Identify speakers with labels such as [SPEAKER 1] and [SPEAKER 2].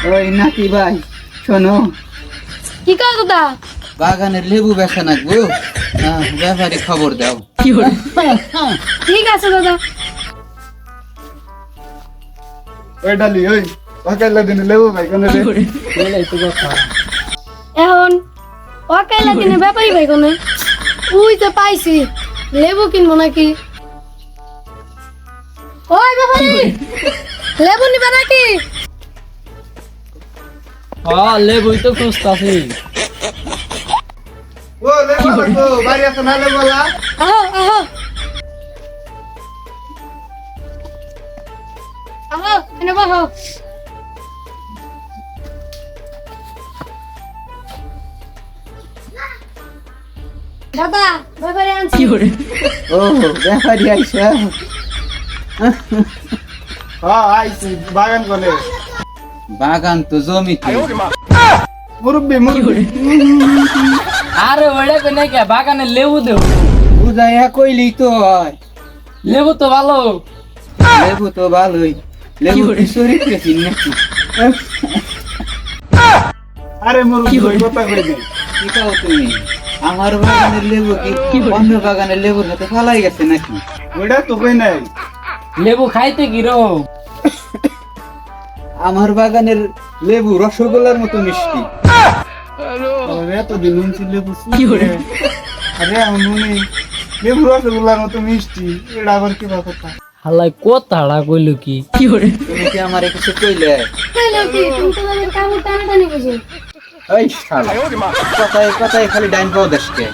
[SPEAKER 1] ওই নাকি ভাই শোনো,
[SPEAKER 2] কি কও দাদা?
[SPEAKER 1] বাগানের লেবু বেচা নাকবো, ব্যাপারে খবর দাও।
[SPEAKER 2] ঠিক আছে দাদা।
[SPEAKER 3] ওই ডালি ওই সকালে দিনে লেবু ভাই কোন রে?
[SPEAKER 2] এখন ওকাইলা কিনে ব্যাপারী ভাই কোনে? উই তো পাইছি, লেবু কিনবো নাকি? ওই ব্যাপারী, লেবু নিবা নাকি?
[SPEAKER 4] হ্যাঁ লেবুই তো খুঁজতাছি।
[SPEAKER 3] ও লেবু লাগবো, বাড়ি আছে না লেবু वाला?
[SPEAKER 2] আহো আহো আহো, এনে বহো। দাদা ব্যাপারী আনছি।
[SPEAKER 1] ও ব্যাপারি আইসা,
[SPEAKER 3] হ্যাঁ আইছি বাগান কোনে?
[SPEAKER 1] বাগান তো জমিতে।
[SPEAKER 3] মুরব্বি মুরব্বি
[SPEAKER 4] আরে ওইটা কই নাই কে বাগানে লেবু দেও।
[SPEAKER 1] বুঝাইয়া কইলি তো হয়,
[SPEAKER 4] লেবু তো ভালো।
[SPEAKER 1] লেবু তো ভালোই, লেবু কি চরিত্রে চিন নাকি?
[SPEAKER 3] আরে মুরব্বি কথা কই দে।
[SPEAKER 1] কি কও তুমি? আমার বাগানের লেবু কি অন্য বাগানের লেবুর সাথে ফালাই গেছে নাকি?
[SPEAKER 3] ওইটা তো কই নাই।
[SPEAKER 4] লেবু খাইতে কিরম?
[SPEAKER 1] আমার বাগানের লেবু রসগোল্লার মতো মিষ্টি।
[SPEAKER 3] আরে এত দিন শুনছি লেবু কি করে? আরে আমি লেবু রসগোল্লার মতো মিষ্টি, এটা আবার কি কথা?
[SPEAKER 4] হালাই কথাটা কইলো কি?
[SPEAKER 1] তুমি কি আমার কিছু কইলে?
[SPEAKER 2] কইলো কি? তুমি তো তাদের কামড় টানাটানি বুঝি।
[SPEAKER 1] এই শালা, কথায় কথায় খালি ডাইন পাও দেশকে।